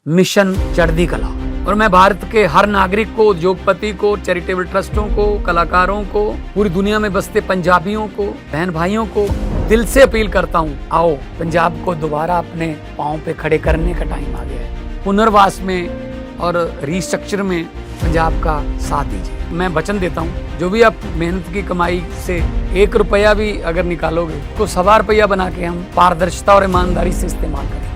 Mission चढ़ती कला। और मैं भारत के हर नागरिक को, उद्योगपति को, चैरिटेबल ट्रस्टों को, कलाकारों को, पूरी दुनिया में बसते पंजाबियों को, बहन भाइयों को दिल से अपील करता हूँ, आओ पंजाब को दोबारा अपने पाँव पे खड़े करने का टाइम आ गया है। पुनर्वास में और रिस्ट्रक्चर में पंजाब का साथ दीजिए। मैं वचन देता हूँ, जो भी आप मेहनत की कमाई से 1 रुपया भी अगर निकालोगे तो 1.25 रुपया बना के हम पारदर्शिता और ईमानदारी से इस्तेमाल करेंगे।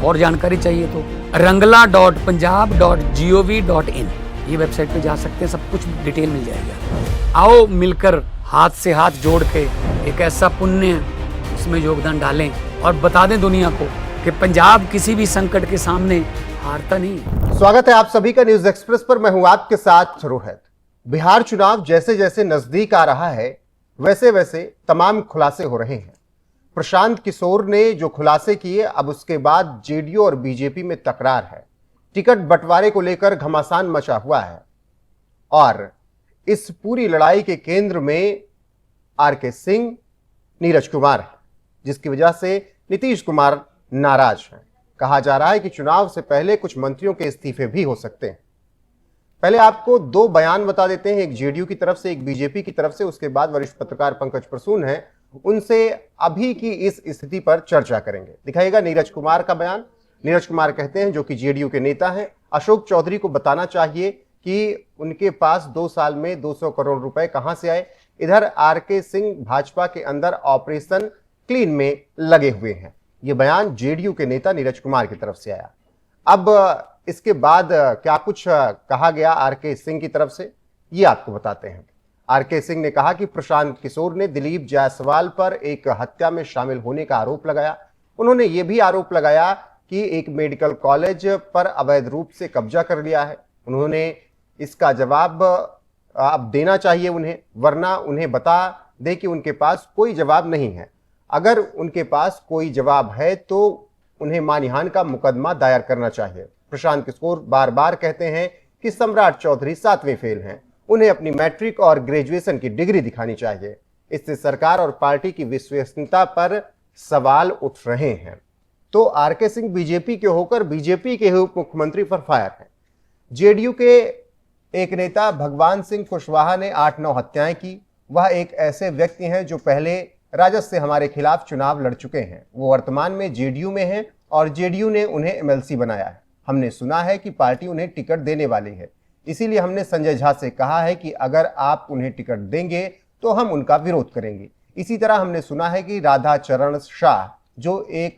और जानकारी चाहिए तो rangla.punjab.gov.in ये वेबसाइट पे जा सकते हैं, सब कुछ डिटेल मिल जाएगा। आओ मिलकर हाथ से हाथ जोड़ के एक ऐसा पुण्य उसमें योगदान डालें और बता दें दुनिया को कि पंजाब किसी भी संकट के सामने हारता नहीं। स्वागत है आप सभी का न्यूज एक्सप्रेस पर। मैं हूं आपके साथ रोहित। बिहार चुनाव जैसे जैसे नजदीक आ रहा है वैसे वैसे तमाम खुलासे हो रहे हैं। प्रशांत किशोर ने जो खुलासे किए, अब उसके बाद जेडीयू और बीजेपी में तकरार है। टिकट बंटवारे को लेकर घमासान मचा हुआ है और इस पूरी लड़ाई के केंद्र में आरके सिंह, नीरज कुमार है, जिसकी वजह से नीतीश कुमार नाराज हैं। कहा जा रहा है कि चुनाव से पहले कुछ मंत्रियों के इस्तीफे भी हो सकते हैं। पहले आपको 2 बयान बता देते हैं, एक जेडीयू की तरफ से, एक बीजेपी की तरफ से। उसके बाद वरिष्ठ पत्रकार पंकज प्रसून हैं, उनसे अभी की इस स्थिति पर चर्चा करेंगे। दिखाइएगा नीरज कुमार का बयान। नीरज कुमार कहते हैं, जो कि जेडीयू के नेता हैं, अशोक चौधरी को बताना चाहिए कि उनके पास 2 साल में 200 करोड़ रुपए कहां से आए। इधर आरके सिंह भाजपा के अंदर ऑपरेशन क्लीन में लगे हुए हैं। यह बयान जेडीयू के नेता नीरज कुमार की तरफ से आया। अब इसके बाद क्या कुछ कहा गया आरके सिंह की तरफ से, ये आपको बताते हैं। आरके सिंह ने कहा कि प्रशांत किशोर ने दिलीप जायसवाल पर एक हत्या में शामिल होने का आरोप लगाया। उन्होंने यह भी आरोप लगाया कि एक मेडिकल कॉलेज पर अवैध रूप से कब्जा कर लिया है। उन्होंने इसका जवाब अब देना चाहिए उन्हें, वरना उन्हें बता दे कि उनके पास कोई जवाब नहीं है। अगर उनके पास कोई जवाब है तो उन्हें मानहानि का मुकदमा दायर करना चाहिए। प्रशांत किशोर बार बार कहते हैं कि सम्राट चौधरी 7वें फेल हैं, उन्हें अपनी मैट्रिक और ग्रेजुएशन की डिग्री दिखानी चाहिए। इससे सरकार और पार्टी की विश्वसनीयता पर सवाल उठ रहे हैं। तो आरके सिंह बीजेपी के होकर बीजेपी के उप मुख्यमंत्री पर फायर हैं। जेडीयू के एक नेता भगवान सिंह कुशवाहा ने 8-9 हत्याएं की। वह एक ऐसे व्यक्ति हैं जो पहले राजद से हमारे खिलाफ चुनाव लड़ चुके हैं। वो वर्तमान में जेडीयू में हैं और जेडीयू ने उन्हें एमएलसी बनाया है। हमने सुना है कि पार्टी उन्हें टिकट देने वाली है, इसीलिए हमने संजय झा से कहा है कि अगर आप उन्हें टिकट देंगे तो हम उनका विरोध करेंगे। इसी तरह हमने सुना है कि राधा चरण शाह, जो एक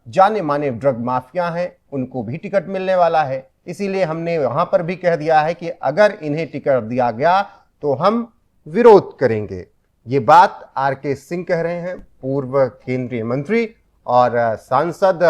जाने माने ड्रग माफिया हैं, उनको भी टिकट मिलने वाला है। इसीलिए हमने वहां पर भी कह दिया है कि अगर इन्हें टिकट दिया गया तो हम विरोध करेंगे। ये बात आरके सिंह कह रहे हैं, पूर्व केंद्रीय मंत्री और सांसद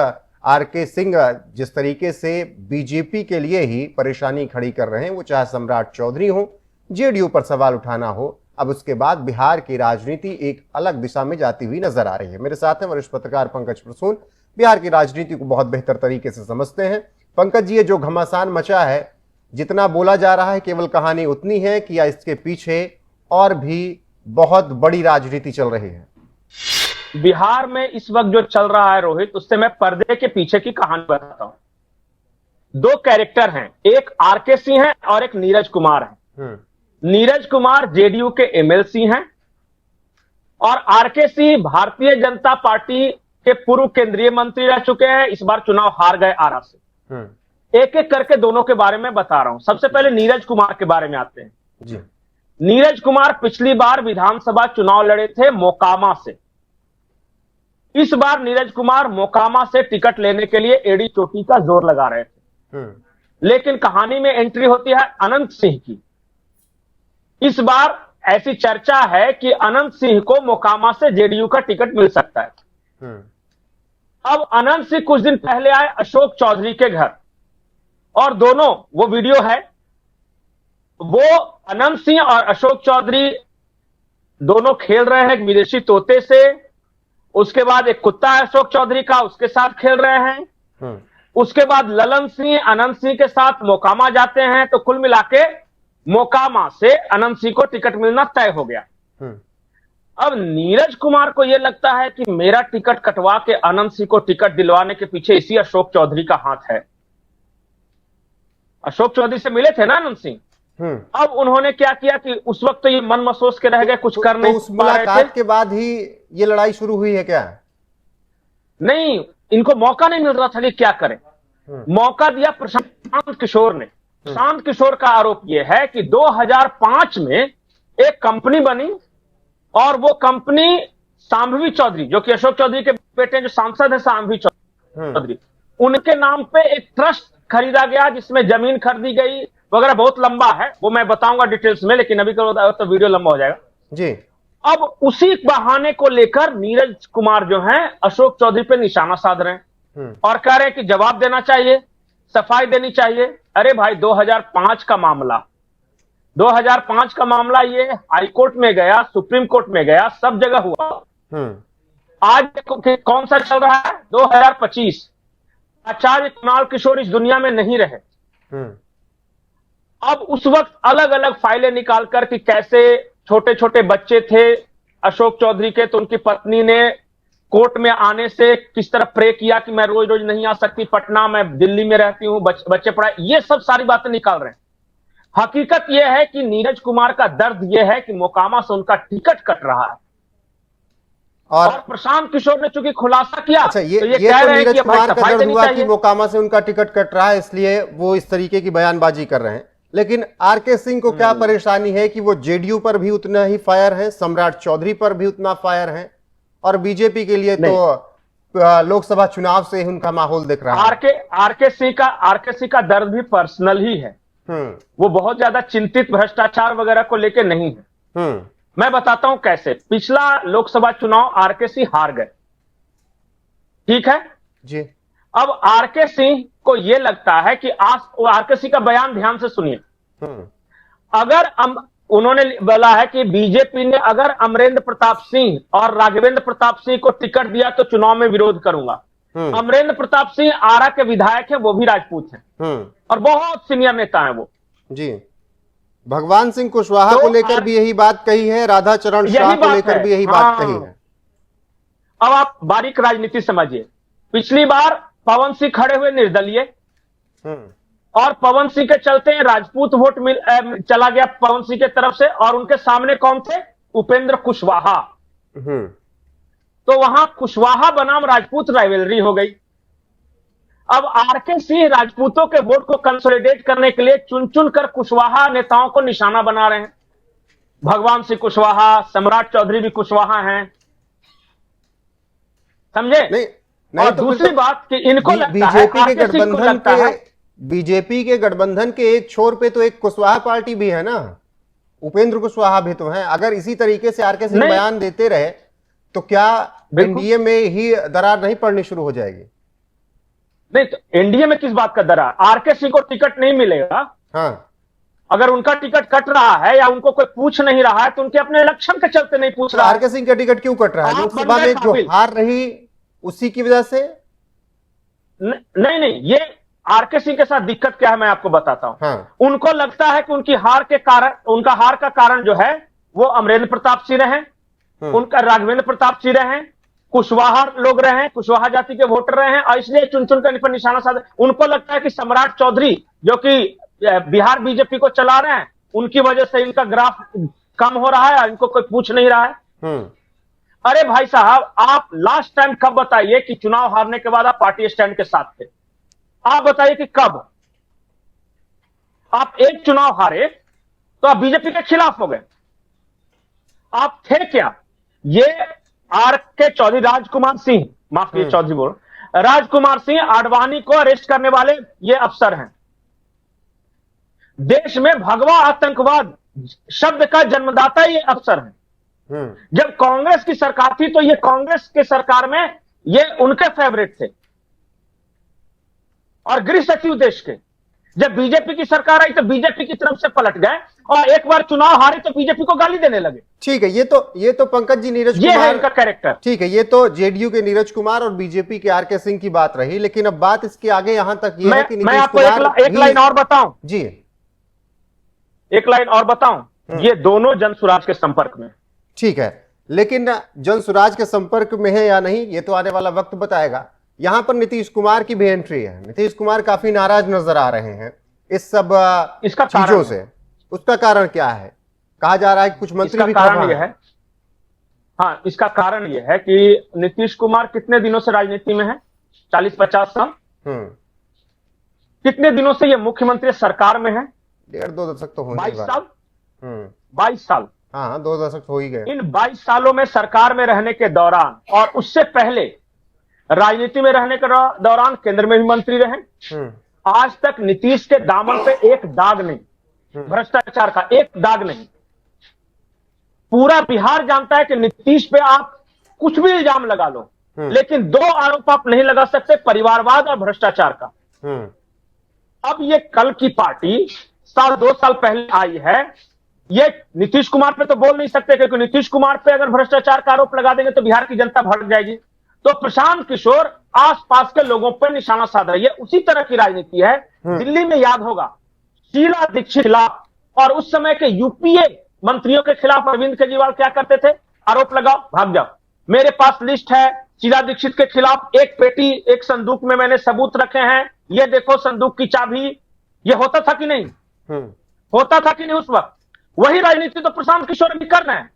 आरके सिंह जिस तरीके से बीजेपी के लिए ही परेशानी खड़ी कर रहे हैं, वो चाहे सम्राट चौधरी हो, जेडीयू पर सवाल उठाना हो, अब उसके बाद बिहार की राजनीति एक अलग दिशा में जाती हुई नजर आ रही है। मेरे साथ हैं वरिष्ठ पत्रकार पंकज प्रसून, बिहार की राजनीति को बहुत बेहतर तरीके से समझते हैं। पंकज जी, ये जो घमासान मचा है, जितना बोला जा रहा है केवल कहानी उतनी है कि या इसके पीछे और भी बहुत बड़ी राजनीति चल रही है? बिहार में इस वक्त जो चल रहा है रोहित, उससे मैं पर्दे के पीछे की कहानी बताता हूं। 2 कैरेक्टर हैं, एक आरके सिंह है और एक नीरज कुमार है। नीरज कुमार जेडीयू के एमएलसी हैं और आरके सिंह भारतीय जनता पार्टी के पूर्व केंद्रीय मंत्री रह चुके हैं। इस बार चुनाव हार गए आरा से। एक एक करके दोनों के बारे में बता रहा हूं। सबसे पहले नीरज कुमार के बारे में आते हैं जी। नीरज कुमार पिछली बार विधानसभा चुनाव लड़े थे मोकामा से। इस बार नीरज कुमार मोकामा से टिकट लेने के लिए एड़ी चोटी का जोर लगा रहे थे, लेकिन कहानी में एंट्री होती है अनंत सिंह की। इस बार ऐसी चर्चा है कि अनंत सिंह को मोकामा से जेडीयू का टिकट मिल सकता है। अब अनंत सिंह कुछ दिन पहले आए अशोक चौधरी के घर और दोनों, वो वीडियो है, वो अनंत सिंह और अशोक चौधरी दोनों खेल रहे हैं विदेशी तोते से। उसके बाद एक कुत्ता है अशोक चौधरी का, उसके साथ खेल रहे हैं। उसके बाद ललन सिंह अनंत सिंह के साथ मोकामा जाते हैं। तो कुल मिलाके मोकामा से अनंत सिंह को टिकट मिलना तय हो गया। अब नीरज कुमार को यह लगता है कि मेरा टिकट कटवा के अनंत सिंह को टिकट दिलवाने के पीछे इसी अशोक चौधरी का हाथ है। अशोक चौधरी से मिले थे ना आनंद सिंह। अब उन्होंने क्या किया कि उस वक्त तो ये मन मसोस के रह गए, कुछ कर नहीं उस मुलाकात के बाद ही ये लड़ाई शुरू हुई है क्या? नहीं, इनको मौका नहीं मिल रहा था कि क्या करें। मौका दिया प्रशांत किशोर ने। प्रशांत किशोर का आरोप यह है कि 2005 में एक कंपनी बनी और वो कंपनी सांभवी चौधरी, जो कि अशोक चौधरी के बेटे जो सांसद है सांभवी चौधरी, उनके नाम पे एक ट्रस्ट खरीदा गया जिसमें जमीन खरीदी गई वगैरह। बहुत लंबा है, वो मैं बताऊंगा डिटेल्स में, लेकिन अभी तो वीडियो लंबा हो जाएगा जी। अब उसी बहाने को लेकर नीरज कुमार जो हैं अशोक चौधरी पे निशाना साध रहे हैं और कह रहे हैं कि जवाब देना चाहिए, सफाई देनी चाहिए। अरे भाई 2005 का मामला, 2005 का मामला ये हाईकोर्ट में गया, सुप्रीम कोर्ट में गया, सब जगह हुआ। आज कौन सा चल रहा है? 2025। आचार्य कुणाल किशोर इस दुनिया में नहीं रहे। अब उस वक्त अलग अलग फाइलें निकालकर कि कैसे छोटे छोटे बच्चे थे अशोक चौधरी के, तो उनकी पत्नी ने कोर्ट में आने से किस तरह प्रे किया कि मैं रोज रोज नहीं आ सकती पटना, मैं दिल्ली में रहती हूं, बच्चे पढ़ाए, ये सब सारी बातें निकाल रहे हैं। हकीकत यह है कि नीरज कुमार का दर्द यह है कि मोकामा से उनका टिकट कट रहा है और प्रशांत किशोर ने चूंकि खुलासा किया। अच्छा, ये तो कह रहे हैं कि कुमार का दर्द हुआ कि मोकामा से उनका टिकट कट रहा है, इसलिए वो इस तरीके की बयानबाजी कर रहे हैं। लेकिन आरके सिंह को क्या परेशानी है कि वो जेडीयू पर भी उतना ही फायर है, सम्राट चौधरी पर भी उतना फायर है, और बीजेपी के लिए तो लोकसभा चुनाव से उनका माहौल दिख रहा है। आरके सिंह का दर्द भी पर्सनल ही है। वो बहुत ज्यादा चिंतित भ्रष्टाचार वगैरह को लेकर नहीं है। मैं बताता हूं कैसे। पिछला लोकसभा चुनाव आरके सिंह हार गए, ठीक है जी। अब आरके सिंह को यह लगता है कि आरके सिंह का बयान ध्यान से सुनिए। अगर उन्होंने बोला है कि बीजेपी ने अगर अमरेंद्र प्रताप सिंह और राघवेंद्र प्रताप सिंह को टिकट दिया तो चुनाव में विरोध करूंगा। अमरेंद्र प्रताप सिंह आरा के विधायक हैं, वो भी राजपूत हैं और बहुत सीनियर नेता हैं वो जी। भगवान सिंह कुशवाहा को लेकर भी यही बात कही है, राधा चरण शाह को लेकर भी यही बात कही है। अब आप बारीक राजनीति समझिए। पिछली बार पवन सिंह खड़े हुए निर्दलीय और पवन सिंह के चलते राजपूत वोट चला गया पवन सिंह के तरफ से, और उनके सामने कौन थे? उपेंद्र कुशवाहा। तो वहां कुशवाहा बनाम राजपूत राइवलरी हो गई। अब आरके सिंह राजपूतों के वोट को कंसोलिडेट करने के लिए चुन चुन कर कुशवाहा नेताओं को निशाना बना रहे हैं। भगवान सिंह कुशवाहा, सम्राट चौधरी भी कुशवाहा हैं, समझे? नहीं, और तो दूसरी बात कि इनको बीजेपी के गठबंधन के एक छोर पे तो एक कुशवाहा पार्टी भी है ना, उपेंद्र कुशवाहा भी तो है। अगर इसी तरीके से आरके सिंह बयान देते रहे तो क्या एनडीए में ही दरार नहीं पड़नी शुरू हो जाएगी? नहीं, तो एनडीए में किस बात का दरार? आरके सिंह को टिकट नहीं मिलेगा। हाँ, अगर उनका टिकट कट रहा है या उनको कोई पूछ नहीं रहा है तो उनके अपने इलेक्शन के चलते नहीं पूछ रहा है। आरके सिंह का टिकट क्यों कट रहा है? लोकसभा में जो हार रही उसी की वजह से? नहीं, ये आरके सिंह के साथ दिक्कत क्या है मैं आपको बताता हूं। हाँ। उनको लगता है कि उनका हार का कारण जो है वो अमरेंद्र प्रताप सिंह रहे, उनका राघवेंद्र प्रताप सिंह रहे, कुशवाहा लोग रहे, कुशवाहा जाति के वोटर रहे हैं, और इसलिए चुन चुन कर पर निशाना साधा। उनको लगता है कि सम्राट चौधरी जो कि बिहार बीजेपी को चला रहे हैं, उनकी वजह से इनका ग्राफ कम हो रहा है, इनको कोई पूछ नहीं रहा है। अरे भाई साहब, आप लास्ट टाइम कब बताइए कि चुनाव हारने के बाद आप पार्टी स्टैंड के साथ थे? आप बताइए कि कब? आप एक चुनाव हारे तो आप बीजेपी के खिलाफ हो गए। आप थे क्या? ये आरके चौधरी, राजकुमार सिंह, माफ कीजिए चौधरी बोल, राजकुमार सिंह आडवाणी को अरेस्ट करने वाले ये अफसर हैं। देश में भगवा आतंकवाद शब्द का जन्मदाता ये अफसर हैं। जब कांग्रेस की सरकार थी तो ये कांग्रेस के सरकार में ये उनके फेवरेट थे और गृह सचिव देश के। जब बीजेपी की सरकार आई तो बीजेपी की तरफ से पलट गए और एक बार चुनाव हारे तो बीजेपी को गाली देने लगे। ठीक है, ये तो पंकज जी नीरज कुमार, ये है इनका कैरेक्टर। ठीक है, ये तो जेडीयू के नीरज कुमार और बीजेपी के आरके सिंह की बात रही, लेकिन अब बात इसके आगे यहां तक ये है कि मैं आपको एक लाइन और बताऊं जी, एक लाइन और बताऊं, ये दोनों जनसुराज के संपर्क में। ठीक है, लेकिन जनसुराज के संपर्क में है या नहीं ये तो आने वाला वक्त बताएगा। यहां पर नीतीश कुमार की भी एंट्री है। नीतीश कुमार काफी नाराज नजर आ रहे हैं। इस सब इसका चीजों से, उसका कारण क्या है? कहा जा रहा है कि कुछ मंत्री भी कारण यह है, हाँ, इसका कारण यह है कि नीतीश कुमार कितने दिनों से राजनीति में है? 40-50 साल। कितने दिनों से ये मुख्यमंत्री सरकार में है? 1.5-2 दशक तो होने 22 साल। 22 साल, हाँ, 2 दशक हो ही गए। इन 22 सालों में सरकार में रहने के दौरान और उससे पहले राजनीति में रहने के दौरान केंद्र में भी मंत्री रहे। आज तक नीतीश के दामन पे एक दाग नहीं, भ्रष्टाचार का एक दाग नहीं। पूरा बिहार जानता है कि नीतीश पे आप कुछ भी इल्जाम लगा लो, लेकिन 2 आरोप आप नहीं लगा सकते, परिवारवाद और भ्रष्टाचार का। अब ये कल की पार्टी 2 साल पहले आई है, ये नीतीश कुमार पे तो बोल नहीं सकते, क्योंकि नीतीश कुमार पे अगर भ्रष्टाचार का आरोप लगा देंगे तो बिहार की जनता भड़क जाएगी। तो प्रशांत किशोर आसपास के लोगों पर निशाना साध रही है। उसी तरह की राजनीति है। दिल्ली में याद होगा, शीला दीक्षित खिलाफ और उस समय के यूपीए मंत्रियों के खिलाफ अरविंद केजरीवाल क्या करते थे? आरोप लगाओ, भाग जाओ। मेरे पास लिस्ट है शीला दीक्षित के खिलाफ, एक पेटी, एक संदूक में मैंने सबूत रखे हैं, ये देखो संदूक की चाबी। ये होता था कि नहीं? होता था कि नहीं उस वक्त? वही राजनीति तो प्रशांत किशोर भी कर रहे हैं।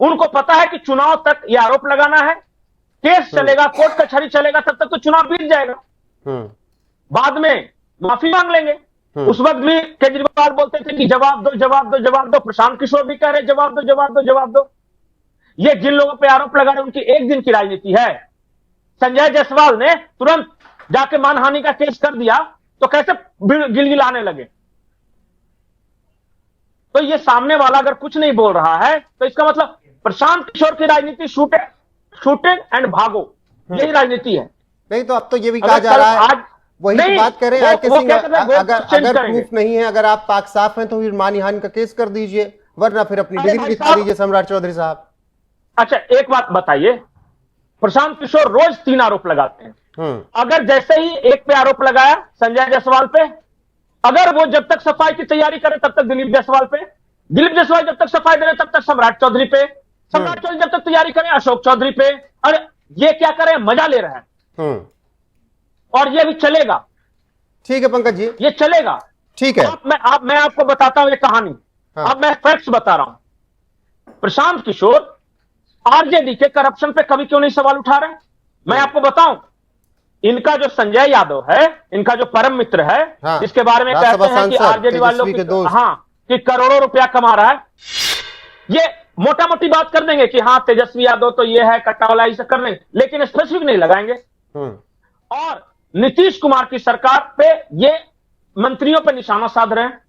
उनको पता है कि चुनाव तक ये आरोप लगाना है, केस चलेगा, कोर्ट कचहरी चलेगा, तब तक तो चुनाव बीत जाएगा। बाद में माफी मांग लेंगे। उस वक्त भी केजरीवाल बोलते थे कि जवाब दो, जवाब दो, जवाब दो। प्रशांत किशोर भी कह रहे जवाब दो, जवाब दो, जवाब दो। ये जिन लोगों पे आरोप लगा रहे उनकी एक दिन की राजनीति है। संजय जायसवाल ने तुरंत जाके मानहानि का केस कर दिया तो कैसे गिलगिलाने लगे। तो ये सामने वाला अगर कुछ नहीं बोल रहा है तो इसका मतलब प्रशांत किशोर की राजनीति शूट एंड भागो, यही राजनीति है। नहीं तो अब तो ये भी कहा जा रहा है, आज वही बात करें आरके सिंह, अगर प्रूफ नहीं है, अगर आप पाक साफ हैं तो फिर मानहानि का केस कर दीजिए, वरना फिर अपनी डिग्री दिखा दीजिए सम्राट चौधरी साहब। अच्छा, एक बात बताइए, प्रशांत किशोर रोज 3 आरोप लगाते हैं। अगर जैसे ही एक पे आरोप लगाया संजय जायसवाल पे, अगर वो जब तक सफाई की तैयारी करे तब तक दिलीप जायसवाल पे, दिलीप जायसवाल जब तक सफाई दे रहे तब तक सम्राट चौधरी पे, सम्राट चौधरी जब तक तैयारी करें अशोक चौधरी पे। अरे ये क्या करे, मजा ले रहे हैं। और ये भी चलेगा। ठीक है पंकज जी, ये चलेगा। ठीक है। मैं आपको बताता हूं ये कहानी। अब मैं फैक्ट्स बता रहा हूं। प्रशांत किशोर आरजेडी के करप्शन पे कभी क्यों नहीं सवाल उठा रहे? मैं आपको बताऊं, इनका जो संजय यादव है, इनका जो परम मित्र है, जिसके बारे में कहते हैं कि आरजेडी वालों की कि करोड़ों रुपया कमा रहा है, ये मोटा मोटी बात कर देंगे कि हाँ तेजस्वी यादव तो ये है, कट्टावाला ये सब कर देंगे, लेकिन स्पेसिफिक नहीं लगाएंगे। और नीतीश कुमार की सरकार पे ये मंत्रियों पे निशाना साध रहे हैं।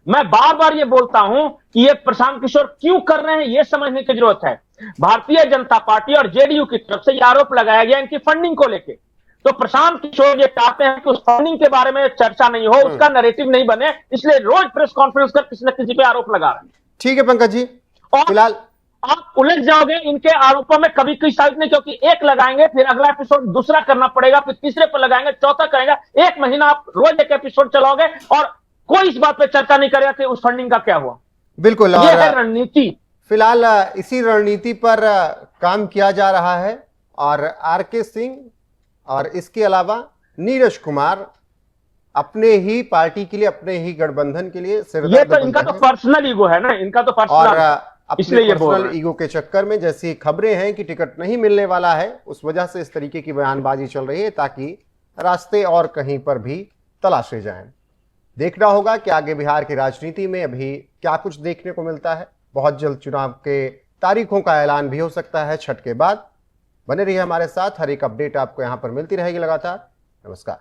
मैं बार बार ये बोलता हूं कि ये प्रशांत किशोर क्यों कर रहे हैं, ये समझने की जरूरत है। भारतीय जनता पार्टी और जेडीयू की तरफ से ये आरोप लगाया गया इनकी फंडिंग को लेके। तो प्रशांत किशोर ये चाहते हैं कि उस फंडिंग के बारे में चर्चा नहीं हो, उसका नैरेटिव नहीं बने, इसलिए रोज प्रेस कॉन्फ्रेंस कर किसी न किसी पे आरोप लगा रहे हैं। ठीक है पंकज जी, और फिलहाल आप उलझ जाओगे इनके आरोपों में, कभी कोई साबित नहीं, क्योंकि एक लगाएंगे फिर अगला एपिसोड दूसरा करना पड़ेगा, फिर तीसरे पर लगाएंगे, चौथा करेंगे, 1 महीना आप रोज एक एपिसोड चलाओगे और कोई इस बात पे चर्चा नहीं करेगा कि उस फंडिंग का क्या हुआ। बिल्कुल, ये है रणनीति। फिलहाल इसी रणनीति पर काम किया जा रहा है और आरके सिंह और इसके अलावा नीरज कुमार अपने ही पार्टी के लिए, अपने ही गठबंधन के लिए ये तो इनका तो पर्सनल ईगो है ना, इनका तो पर्सनल, और अपने पर्सनल ईगो के चक्कर में जैसी खबरें हैं कि टिकट नहीं मिलने वाला है, उस वजह से इस तरीके की बयानबाजी चल रही है ताकि रास्ते और कहीं पर भी तलाशे जाएं। देखना होगा कि आगे बिहार की राजनीति में अभी क्या कुछ देखने को मिलता है। बहुत जल्द चुनाव के तारीखों का ऐलान भी हो सकता है छठ के बाद। बने रहिए हमारे साथ, हर एक अपडेट आपको यहां पर मिलती रहेगी लगातार। नमस्कार।